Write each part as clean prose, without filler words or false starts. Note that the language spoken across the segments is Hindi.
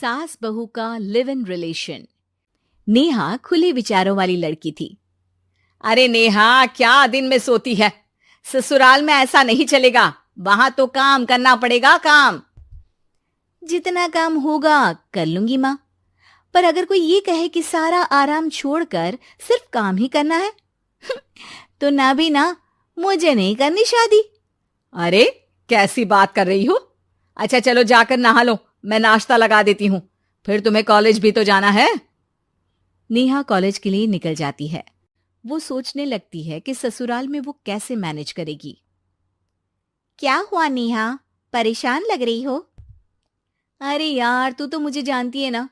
सास बहू का लिव इन रिलेशन। नेहा खुले विचारों वाली लड़की थी। अरे नेहा, क्या दिन में सोती है? ससुराल में ऐसा नहीं चलेगा, वहां तो काम करना पड़ेगा। काम जितना काम होगा कर लूंगी माँ, पर अगर कोई ये कहे कि सारा आराम छोड़कर सिर्फ काम ही करना है तो ना भी ना, मुझे नहीं करनी शादी। अरे कैसी बात कर रही हो? अच्छा चलो जाकर नहा लो, मैं नाश्ता लगा देती हूँ, फिर तुम्हें कॉलेज भी तो जाना है। नेहा कॉलेज के लिए निकल जाती है। वो सोचने लगती है कि ससुराल में वो कैसे मैनेज करेगी। क्या हुआ नेहा, परेशान लग रही हो? अरे यार, तू तो मुझे जानती है ना,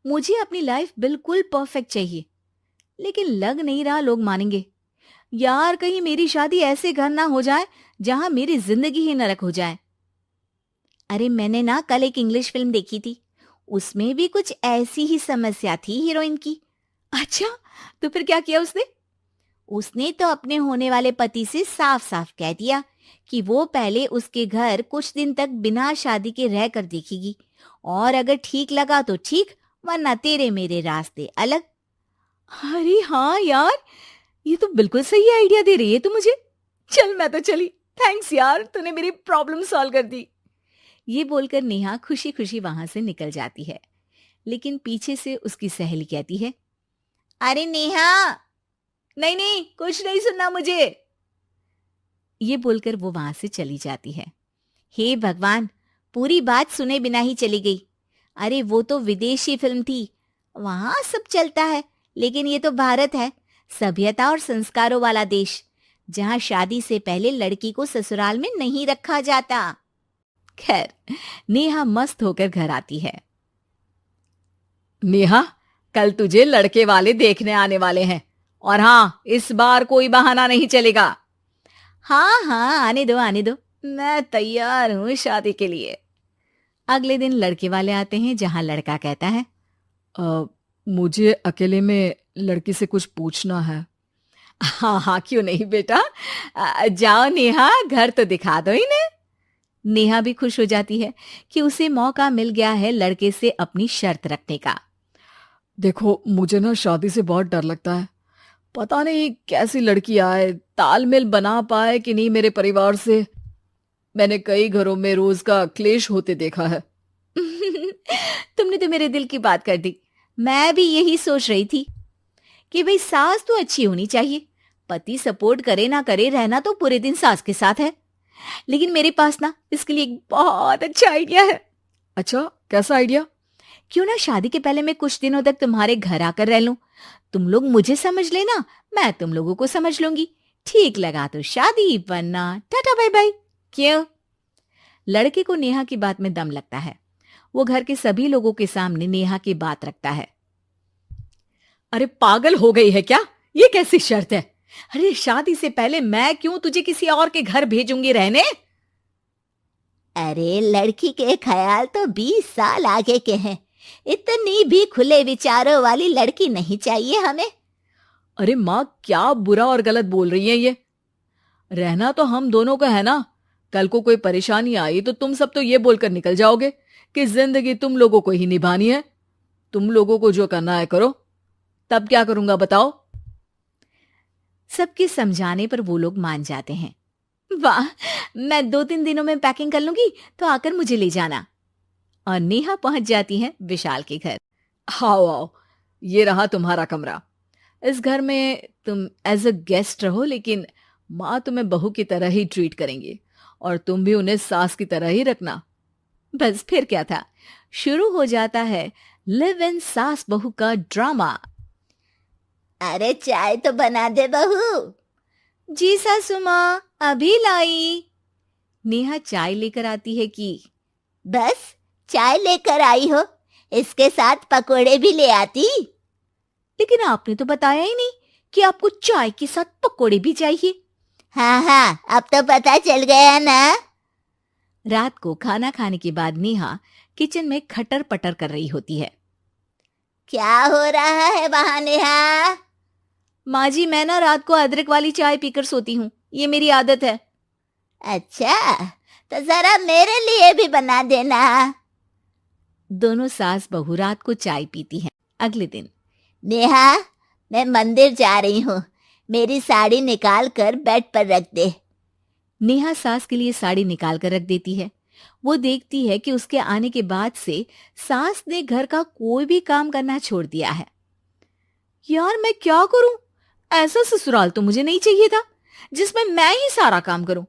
मुझे अपनी लाइफ बिल्कुल परफेक्ट चाहिए, लेकिन लग नहीं रहा लोग मानेंगे। यार, कहीं मेरी शादी ऐसे घर ना हो जाए जहां मेरी जिंदगी ही नरक हो जाए। अरे मैंने ना कल एक इंग्लिश फिल्म देखी थी, उसमें भी कुछ ऐसी ही समस्या थी हीरोइन की। अच्छा, तो फिर क्या किया उसने? उसने तो अपने होने वाले पति से साफ साफ कह दिया कि वो पहले उसके घर कुछ दिन तक बिना शादी के रह कर देखेगी, और अगर ठीक लगा तो ठीक, वरना तेरे मेरे रास्ते अलग। अरे हाँ यार, ये तो बिल्कुल सही आइडिया दे रही है तू मुझे। चल मैं तो चली, थैंक्स यार, तूने मेरी प्रॉब्लम सॉल्व कर दी। ये बोलकर नेहा खुशी खुशी वहां से निकल जाती है, लेकिन पीछे से उसकी सहेली कहती है, अरे नेहा, नहीं नहीं, कुछ नहीं सुनना मुझे। ये बोलकर वो वहां से चली जाती है। हे भगवान, पूरी बात सुने बिना ही चली गई। अरे वो तो विदेशी फिल्म थी, वहां सब चलता है, लेकिन ये तो भारत है, सभ्यता और संस्कारों वाला देश, जहां शादी से पहले लड़की को ससुराल में नहीं रखा जाता। खैर, नेहा मस्त होकर घर आती है। नेहा, कल तुझे लड़के वाले देखने आने वाले हैं, और हाँ, इस बार कोई बहाना नहीं चलेगा। हाँ हाँ, आने दो आने दो, मैं तैयार हूं शादी के लिए। अगले दिन लड़के वाले आते हैं, जहां लड़का कहता है, मुझे अकेले में लड़की से कुछ पूछना है। हाँ हाँ, क्यों नहीं बेटा, जाओ नेहा, घर तो दिखा दो इन्हें। नेहा भी खुश हो जाती है कि उसे मौका मिल गया है लड़के से अपनी शर्त रखने का। देखो, मुझे ना शादी से बहुत डर लगता है, पता नहीं कैसी लड़की आए, तालमेल बना पाए कि नहीं मेरे परिवार से। मैंने कई घरों में रोज का क्लेश होते देखा है। तुमने तो मेरे दिल की बात कर दी। मैं भी यही सोच रही थी कि भाई सास तो अच्छी होनी चाहिए, पति सपोर्ट करे ना करे, रहना तो पूरे दिन सास के साथ है। लेकिन मेरे पास ना इसके लिए एक बहुत अच्छा आइडिया है। अच्छा, कैसा आइडिया? क्यों ना शादी के पहले मैं कुछ दिनों तक तुम्हारे घर आकर रह लूं, तुम लोग मुझे समझ लेना, मैं तुम लोगों को समझ लूंगी। ठीक लगा तो शादी, वरना टाटा बाय बाय। क्यों? लड़के को नेहा की बात में दम लगता है। वो घर के सभी लोगों के सामने नेहा की बात रखता है। अरे पागल हो गई है क्या? ये कैसी शर्त है? अरे शादी से पहले मैं क्यों तुझे किसी और के घर भेजूंगी रहने? अरे लड़की के ख्याल तो 20 साल आगे के हैं, इतनी भी खुले विचारों वाली लड़की नहीं चाहिए हमें। अरे माँ, क्या बुरा और गलत बोल रही है ये? रहना तो हम दोनों का है ना। कल को कोई परेशानी आई तो तुम सब तो ये बोलकर निकल जाओगे कि जिंदगी तुम लोगों को ही निभानी है, तुम लोगों को जो करना है करो। तब क्या करूंगा बताओ? सबके समझाने पर वो लोग मान जाते हैं। वाह, मैं 2-3 दिनों में पैकिंग कर लूंगी, तो आकर मुझे ले जाना। और नेहा पहुंच जाती है विशाल के घर। आओ आओ, ये रहा तुम्हारा कमरा। इस घर में तुम एज अ गेस्ट रहो, लेकिन माँ तुम्हें बहू की तरह ही ट्रीट करेंगी, और तुम भी उन्हें सास की तरह ही रखना। बस फिर क्या था, शुरू हो जाता है लिव इन सास बहू का ड्रामा। अरे चाय तो बना दे बहू। जी सासू माँ, अभी लाई। नेहा चाय लेकर आती है कि बस चाय लेकर आई हो, इसके साथ पकोड़े भी ले आती। लेकिन आपने तो बताया ही नहीं कि आपको चाय के साथ पकोड़े भी चाहिए। हाँ हाँ, अब तो पता चल गया ना। रात को खाना खाने के बाद नेहा किचन में खटर पटर कर रही होती है। क्या हो रहा है वहां नेहा? माँ जी, मैं ना रात को अदरक वाली चाय पीकर सोती हूँ, ये मेरी आदत है। अच्छा, तो जरा मेरे लिए भी बना देना। दोनों सास बहू रात को चाय पीती हैं। अगले दिन, नेहा, मैं मंदिर जा रही हूँ, मेरी साड़ी निकाल कर बेड पर रख दे। नेहा सास के लिए साड़ी निकाल कर रख देती है। वो देखती है कि उसके आने के बाद से सास ने घर का कोई भी काम करना छोड़ दिया है। यार मैं क्या करूं? ऐसा ससुराल तो मुझे नहीं चाहिए था जिसमें मैं ही सारा काम करूं।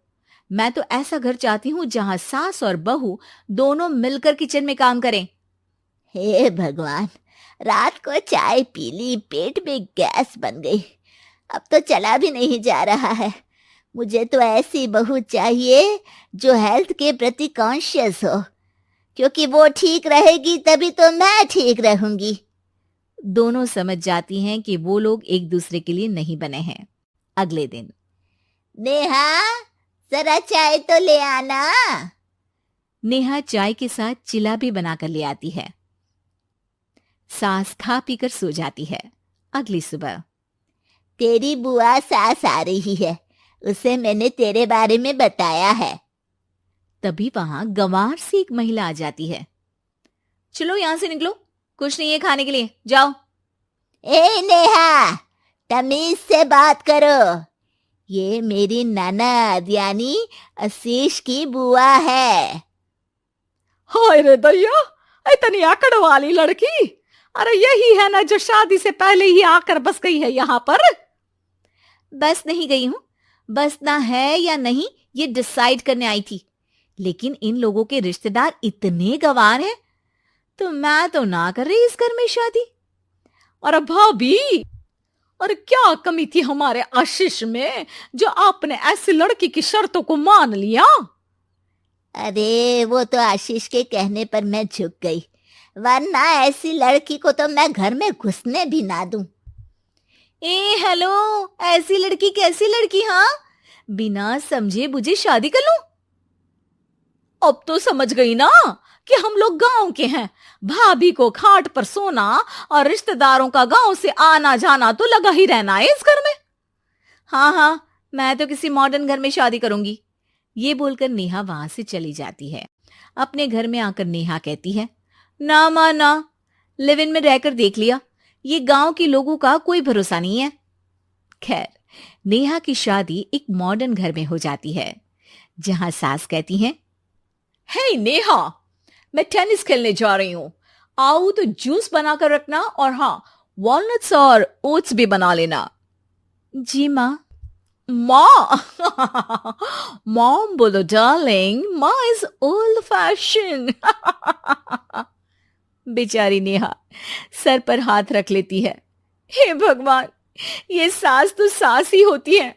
मैं तो ऐसा घर चाहती हूं जहां सास और बहू दोनों मिलकर किचन में काम करें। हे भगवान, रात को चाय पी ली, पेट में गैस बन गई, अब तो चला भी नहीं जा रहा है। मुझे तो ऐसी बहू चाहिए जो हेल्थ के प्रति कॉन्शियस हो, क्योंकि वो ठीक रहेगी तभी तो मैं ठीक रहूंगी। दोनों समझ जाती हैं कि वो लोग एक दूसरे के लिए नहीं बने हैं। अगले दिन, नेहा, जरा चाय तो ले आना। नेहा चाय के साथ चिला भी बनाकर ले आती है। सास खा पीकर सो जाती है। अगली सुबह, तेरी बुआ सास आ रही है, उसे मैंने तेरे बारे में बताया है। तभी वहां गंवार से एक महिला आ जाती है। चलो यहां से निकलो, कुछ नहीं है खाने के लिए, जाओ। ए नेहा, तमीज से बात करो, ये मेरी ननद यानी आशीष की बुआ है। हाय रे दैया, इतनी आकड़ वाली लड़की! अरे यही है ना जो शादी से पहले ही आकर बस गई है यहाँ पर। बस नहीं गई हूं, बसना है या नहीं ये डिसाइड करने आई थी, लेकिन इन लोगों के रिश्तेदार इतने गंवार हैं तो मैं तो ना कर रही इस घर में शादी। और भाभी, और क्या कमी थी हमारे आशीष में जो आपने ऐसी लड़की की शर्तों को मान लिया? अरे वो तो आशीष के कहने पर मैं झुक गई, वरना ऐसी लड़की को तो मैं घर में घुसने भी ना दूं। ए हेलो, ऐसी लड़की कैसी लड़की? हाँ, बिना समझे बुझे शादी कर लूं? अब तो समझ गई ना कि हम लोग गांव के हैं। भाभी को खाट पर सोना और रिश्तेदारों का गांव से आना जाना तो लगा ही रहना है इस घर में। हाँ हाँ, मैं तो किसी मॉडर्न घर में शादी करूंगी। ये बोलकर नेहा वहां से चली जाती है। अपने घर में आकर नेहा कहती है, ना मां ना, लिव इन में रहकर देख लिया, ये गांव के लोगों का कोई भरोसा नहीं है। खैर, नेहा की शादी एक मॉडर्न घर में हो जाती है जहां सास कहती हैं, हे नेहा, मैं टेनिस खेलने जा रही हूं, आओ तो जूस बनाकर रखना, और हाँ, वॉलनट्स और ओट्स भी बना लेना। जी माँ। माँ मॉम बोलो डार्लिंग, माँ इज ओल्ड फैशन। बेचारी नेहा सर पर हाथ रख लेती है। हे भगवान, ये सास तो सास ही होती है,